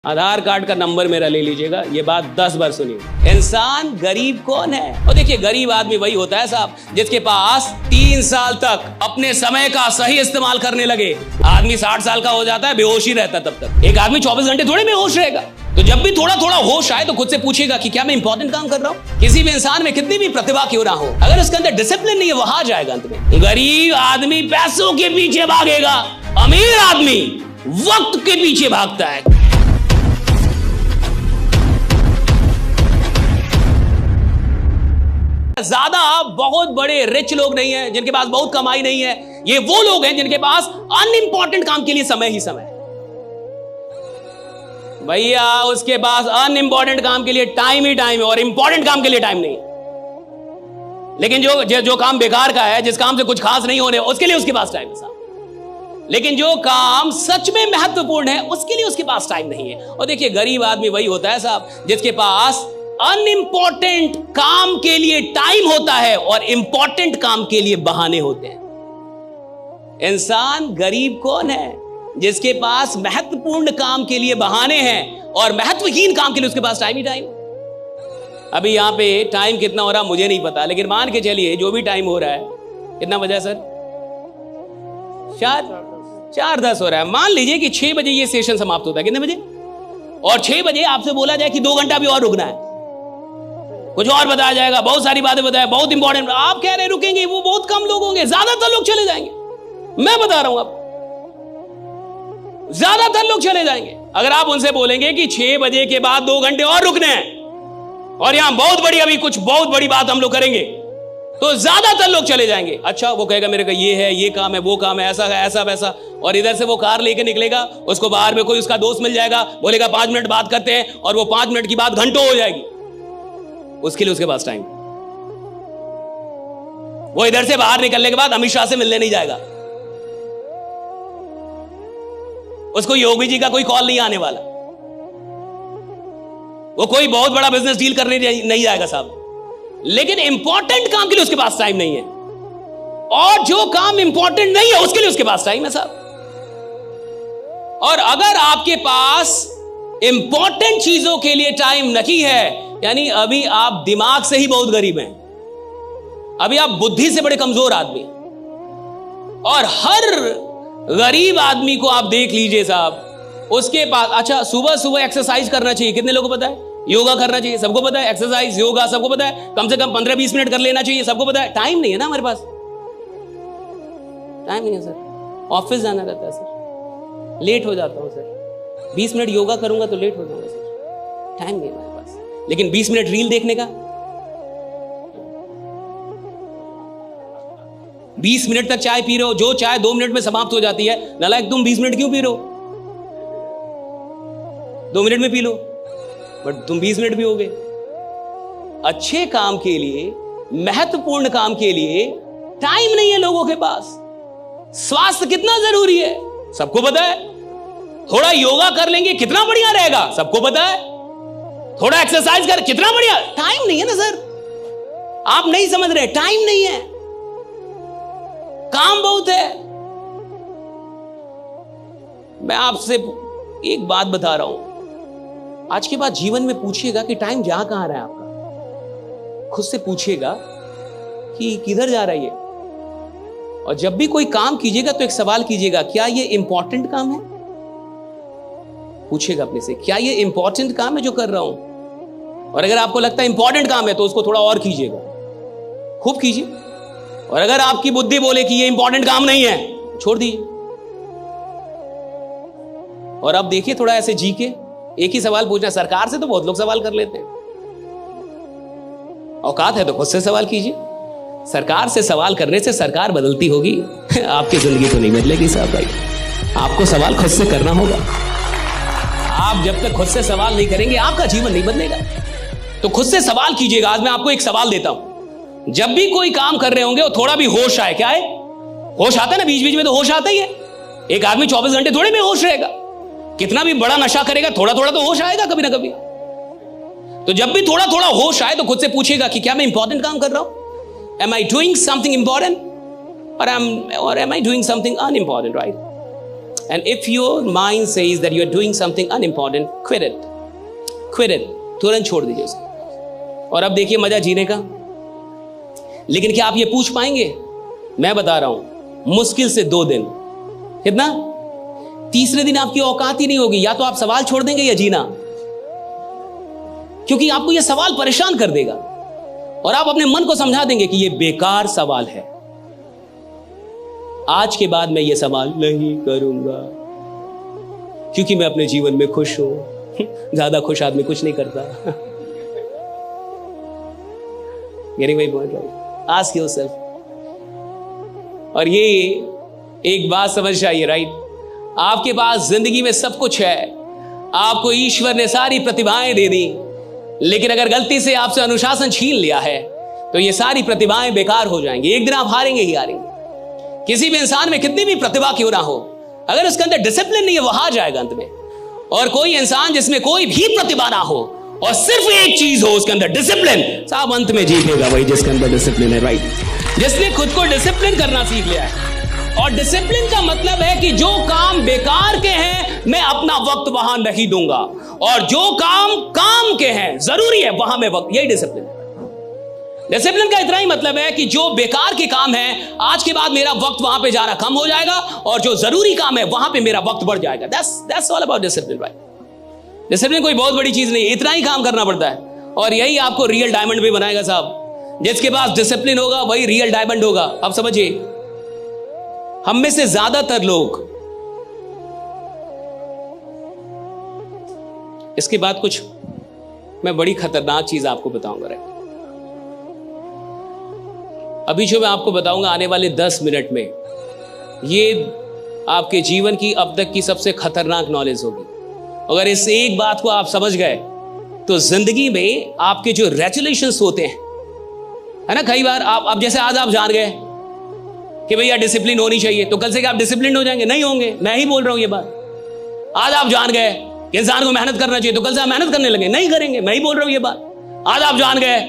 आधार card का number मेरा ले लीजिएगा, ये बात 10 बार सुनिए। इंसान गरीब कौन है? और देखिए, गरीब आदमी वही होता है साहब जिसके पास 3 साल तक अपने समय का सही इस्तेमाल करने लगे। आदमी 60 साल का हो जाता है, बेहोश ही रहता है तब तक। एक आदमी 24 घंटे थोड़े बेहोश रहेगा। तो जब भी थोड़ा थोड़ा होश आए तो खुद से पूछिएगा कि क्या मैं इंपॉर्टेंट काम कर रहा हूं। किसी भी इंसान में कितनी भी प्रतिभा क्यों ना हो, अगर उसके अंदर डिसिप्लिन नहीं है, वो हार जाएगा अंत में। गरीब आदमी पैसों के पीछे भागेगा, अमीर आदमी वक्त के पीछे भागता है। ज्यादा बहुत बड़े रिच लोग नहीं हैं जिनके पास बहुत कमाई नहीं है। ये वो लोग हैं जिनके पास अनइंपॉर्टेंट काम के लिए समय ही समय। भैया उसके पास अनइंपॉर्टेंट काम के लिए टाइम ही टाइम है और इंपॉर्टेंट काम के लिए टाइम नहीं। लेकिन जो काम बेकार का है, जिस काम से कुछ खास नहीं होने, उसके लिए उसके पास टाइम है साहब। लेकिन जो काम सच में महत्वपूर्ण है उसके लिए उसके पास टाइम नहीं है। और देखिए, गरीब आदमी वही होता है साहब जिसके पास अनइंपॉर्टेंट काम के लिए टाइम होता है और इंपॉर्टेंट काम के लिए बहाने होते हैं। इंसान गरीब कौन है? जिसके पास महत्वपूर्ण काम के लिए बहाने हैं और महत्वहीन काम के लिए उसके पास टाइम ही टाइम। अभी यहां पे टाइम कितना हो रहा मुझे नहीं पता, लेकिन मान के चलिए जो भी टाइम हो रहा है, कितना बजा है सर? 4:10 हो रहा है। मान लीजिए कि 6 बजे ये सेशन समाप्त होता है। कितने बजे? और 6 बजे आपसे बोला जाए कि 2 घंटा भी और रुकना है, कुछ और बताया जाएगा, बहुत सारी बातें बताया, बहुत इंपॉर्टेंट। आप कह रहे रुकेंगे, वो बहुत कम लोग होंगे, ज्यादातर लोग चले जाएंगे। मैं बता रहा हूं आपको, ज्यादातर लोग चले जाएंगे। अगर आप उनसे बोलेंगे कि 6 बजे के बाद 2 घंटे और रुकने हैं और यहां बहुत बड़ी अभी कुछ बहुत बड़ी बात हम लोग करेंगे, तो ज्यादातर लोग चले जाएंगे। अच्छा, वो कहेगा मेरे को ये है, ये काम है, वो काम है, ऐसा है, ऐसा वैसा। और इधर से वो कार लेके निकलेगा, उसको बाहर में कोई उसका दोस्त मिल जाएगा, बोलेगा 5 मिनट बात करते हैं, और वो 5 मिनट की बात घंटों हो जाएगी। उसके लिए उसके पास टाइम। वो इधर से बाहर निकलने के बाद अमित शाह से मिलने नहीं जाएगा, उसको योगी जी का कोई कॉल नहीं आने वाला, वो कोई बहुत बड़ा बिजनेस डील करने नहीं जाएगा साहब। लेकिन इंपॉर्टेंट काम के लिए उसके पास टाइम नहीं है, और जो काम इंपॉर्टेंट नहीं है उसके लिए उसके पास टाइम है साहब। और अगर आपके पास इंपॉर्टेंट चीजों के लिए टाइम नहीं है, यानी अभी आप दिमाग से ही बहुत गरीब हैं, अभी आप बुद्धि से बड़े कमजोर आदमी। और हर गरीब आदमी को आप देख लीजिए साहब, उसके पास, अच्छा, सुबह सुबह एक्सरसाइज करना चाहिए, कितने लोगों को पता है? योगा करना चाहिए, सबको पता है। एक्सरसाइज, योगा सबको पता है, कम से कम 15-20 मिनट कर लेना चाहिए, सबको पता है। टाइम नहीं है ना हमारे पास, टाइम नहीं है सर। ऑफिस जाना रहता है सर, लेट हो जाता हूं सर। 20 मिनट योगा करूंगा तो लेट हो जाऊंगा सर, टाइम नहीं है हमारे पास। लेकिन 20 मिनट रील देखने का, 20 मिनट तक चाय पी रहे हो, जो चाय 2 मिनट में समाप्त हो जाती है, नालायक तुम 20 मिनट क्यों पी रहे हो? 2 मिनट में पी लो, बट तुम 20 मिनट पियोगे। अच्छे काम के लिए, महत्वपूर्ण काम के लिए टाइम नहीं है लोगों के पास। स्वास्थ्य कितना जरूरी है सबको पता है। थोड़ा योगा कर लेंगे कितना बढ़िया रहेगा, सबको पता है। थोड़ा एक्सरसाइज कर कितना बढ़िया। टाइम नहीं है ना सर, आप नहीं समझ रहे, टाइम नहीं है, काम बहुत है। मैं आपसे एक बात बता रहा हूं, आज के बाद जीवन में पूछिएगा कि टाइम जा कहां रहा है आपका। खुद से पूछिएगा कि किधर जा रही है। और जब भी कोई काम कीजिएगा तो एक सवाल कीजिएगा, क्या ये इंपॉर्टेंट काम है? पूछिएगा अपने से, क्या ये इंपॉर्टेंट काम है जो कर रहा हूं? और अगर आपको लगता है इंपॉर्टेंट काम है तो उसको थोड़ा और कीजिएगा, खूब कीजिए। और अगर आपकी बुद्धि बोले कि ये इंपॉर्टेंट काम नहीं है, छोड़ दीजिए। और अब देखिए, थोड़ा ऐसे जी के एक ही सवाल पूछना। सरकार से तो बहुत लोग सवाल कर लेते हैं, औकात है तो खुद से सवाल कीजिए। सरकार से सवाल करने से सरकार बदलती होगी, आपकी जिंदगी तो नहीं बदलेगी साहब भाई। आपको सवाल खुद से करना होगा। आप जब तक खुद से सवाल नहीं करेंगे आपका जीवन नहीं बदलेगा। तो खुद से सवाल कीजिएगा। आज मैं आपको एक सवाल देता हूं, जब भी कोई काम कर रहे होंगे वो थोड़ा भी होश आए। क्या है? होश आता है ना, बीच बीच में तो होश आता ही है। एक आदमी 24 घंटे थोड़े में होश रहेगा, कितना भी बड़ा नशा करेगा, थोड़ा थोड़ा तो होश आएगा कभी ना कभी। तो जब भी थोड़ा थोड़ा होश आए तो खुद से पूछेगा कि क्या मैं इंपॉर्टेंट काम कर रहा हूं? Am I doing something important or am I doing something unimportant, right? And if your mind says that you are doing something unimportant, quit it. Quit it. तुरंत छोड़ दीजिए उसे। और अब देखिए मजा जीने का। लेकिन क्या आप ये पूछ पाएंगे? मैं बता रहा हूं, मुश्किल से 2 दिन। कितना? तीसरे दिन आपकी औकात ही नहीं होगी। या तो आप सवाल छोड़ देंगे या जीना, क्योंकि आपको यह सवाल परेशान कर देगा और आप अपने मन को समझा देंगे कि यह बेकार सवाल है। आज के बाद मैं ये सवाल नहीं करूंगा, क्योंकि मैं अपने जीवन में खुश हूं। ज्यादा खुश आदमी कुछ नहीं करता। Getting my point right? Ask yourself. और ये एक बात समझ आइए, राइट? आपके पास जिंदगी में सब कुछ है, आपको ईश्वर ने सारी प्रतिभाएं दे दी, लेकिन अगर गलती से आपसे अनुशासन छीन लिया है तो ये सारी प्रतिभाएं बेकार हो जाएंगी। एक दिन आप हारेंगे ही हारेंगे। किसी भी इंसान में कितनी भी प्रतिभा क्यों ना हो, अगर उसके अंदर डिसिप्लिन नहीं है, वो हार जाएगा अंत में। और कोई इंसान जिसमें कोई भी प्रतिभा ना हो और सिर्फ एक चीज हो उसके अंदर, डिसिप्लिन, साहब अंत में जीतेगा वही जिसके अंदर डिसिप्लिन है, राइट? जिसने खुद को डिसिप्लिन करना सीख लिया है। और डिसिप्लिन का मतलब है कि जो काम बेकार के हैं मैं अपना वक्त वहां नहीं दूंगा, और जो काम के हैं जरूरी है वहां मैं वक्त, यही डिसिप्लिन है। डिसिप्लिन का इतना ही मतलब है कि जो बेकार के काम है आज के बाद मेरा वक्त वहां पे जाना कम हो जाएगा, और जो जरूरी काम है वहां पे मेरा वक्त बढ़ जाएगा। That's all about discipline, right? Discipline कोई बहुत बड़ी चीज नहीं है, इतना ही काम करना पड़ता है, और यही आपको रियल डायमंड भी बनाएगा साहब। जिसके पास डिसिप्लिन होगा वही रियल डायमंड होगा। अब समझिए, हम में से ज्यादातर लोग, इसके बाद कुछ मैं बड़ी खतरनाक चीज आपको बताऊंगा, राइट? अभी जो मैं आपको बताऊंगा आने वाले 10 मिनट में, ये आपके जीवन की अब तक की सबसे खतरनाक नॉलेज होगी। अगर इस एक बात को आप समझ गए तो जिंदगी में आपके जो रेजुलेशंस होते हैं, है ना, कई बार आप, अब जैसे आज आप जान गए कि भैया डिसिप्लिन होनी चाहिए, तो कल से क्या आप डिसिप्लिन हो जाएंगे? नहीं होंगे। मैं ही बोल रहा हूं ये बात। आज आप जान गए कि इंसान को मेहनत करना चाहिए, तो कल से आप मेहनत करने लगे? नहीं करेंगे। मैं ही बोल रहा हूं ये बात। आज आप जान गए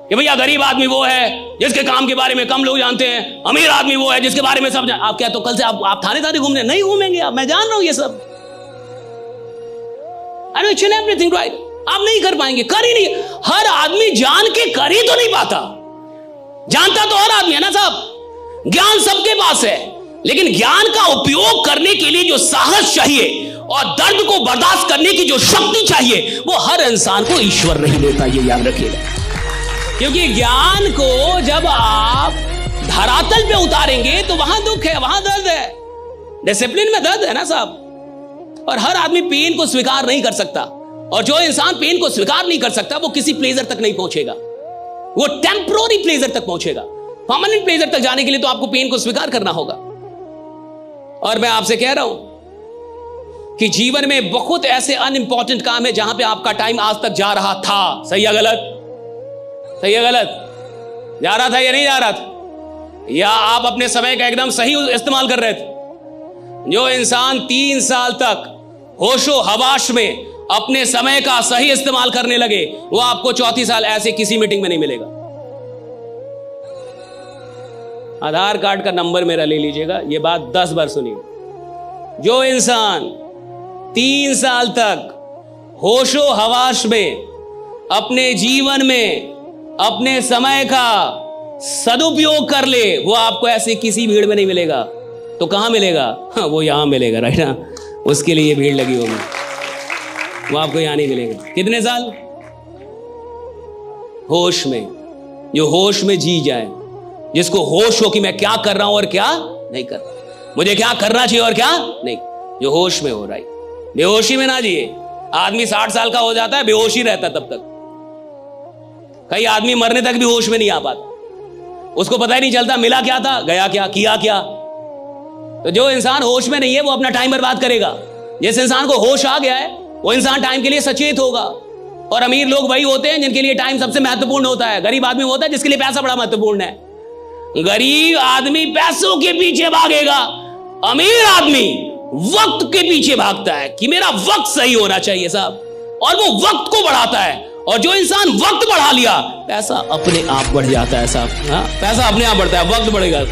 कि भैया गरीब आदमी वो है जिसके काम के बारे में कम लोग जानते हैं, अमीर आदमी वो है जिसके बारे में सब आप क्या, तो कल से आप थाने घूमने नहीं घूमेंगे आप। मैं जान रहा हूं ये सब। I know each and everything, right? आप नहीं कर पाएंगे, कर ही नहीं। हर आदमी जान के कर ही तो नहीं पाता। जानता तो हर आदमी है ना साहब। ज्ञान सबके पास है, लेकिन ज्ञान का उपयोग करने के लिए जो साहस चाहिए और दर्द को बर्दाश्त करने की जो शक्ति चाहिए, वो हर इंसान को ईश्वर नहीं देता, ये याद रखिएगा। क्योंकि ज्ञान को जब आप धरातल पे उतारेंगे तो वहां दुख है, वहां दर्द है। डिसिप्लिन में दर्द है ना साहब। और हर आदमी पेन को स्वीकार नहीं कर सकता, और जो इंसान पेन को स्वीकार नहीं कर सकता वो किसी प्लेजर तक नहीं पहुंचेगा, वो टेम्पररी प्लेजर तक पहुंचेगा। परमानेंट प्लेजर तक जाने के लिए तो आपको पेन को स्वीकार करना होगा। और मैं आपसे कह रहा हूं कि जीवन में बहुत ऐसे अनइंपॉर्टेंट काम है जहां पे आपका टाइम आज तक जा रहा था। सही है गलत? सही है गलत? जा रहा था या नहीं जा रहा था? या आप अपने समय का एकदम सही इस्तेमाल कर रहे थे? जो इंसान 3 साल तक होशो हवाश में अपने समय का सही इस्तेमाल करने लगे, वो आपको 34 साल ऐसे किसी मीटिंग में नहीं मिलेगा। आधार कार्ड का नंबर मेरा ले लीजिएगा, ये बात 10 बार सुनिए। जो इंसान 3 साल तक होशो हवाश में अपने जीवन में अपने समय का सदुपयोग कर ले, वो आपको ऐसे किसी भीड़ में नहीं मिलेगा। तो कहां मिलेगा? हाँ, वो यहां मिलेगा, राइट ना? उसके लिए भीड़ लगी होगी, वो आपको यहां नहीं मिलेगा। कितने साल? होश में। जो होश में जी जाए, जिसको होश हो कि मैं क्या कर रहा हूं और क्या नहीं कर रहा, मुझे क्या करना चाहिए और क्या नहीं, जो होश में हो, राइट? बेहोशी में ना जिए। आदमी 60 साल का हो जाता है, बेहोशी रहता तब तक। कई आदमी मरने तक भी होश में नहीं आ पाता, उसको पता ही नहीं चलता मिला क्या था, गया क्या, किया क्या। तो जो इंसान होश में नहीं है वो अपना टाइम बर्बाद करेगा। जिस इंसान को होश आ गया है वो इंसान टाइम के लिए सचेत होगा। और अमीर लोग वही होते हैं जिनके लिए टाइम सबसे महत्वपूर्ण होता है। गरीब आदमी होता है जिसके लिए पैसा बड़ा महत्वपूर्ण है। गरीब आदमी पैसों के पीछे भागेगा, अमीर आदमी वक्त के पीछे भागता है कि मेरा वक्त सही होना चाहिए साहब, और वो वक्त को बढ़ाता है। और जो इंसान वक्त बढ़ा लिया, पैसा अपने आप बढ़ जाता है साहब। हाँ, पैसा अपने आप बढ़ता है, वक्त बढ़ेगा।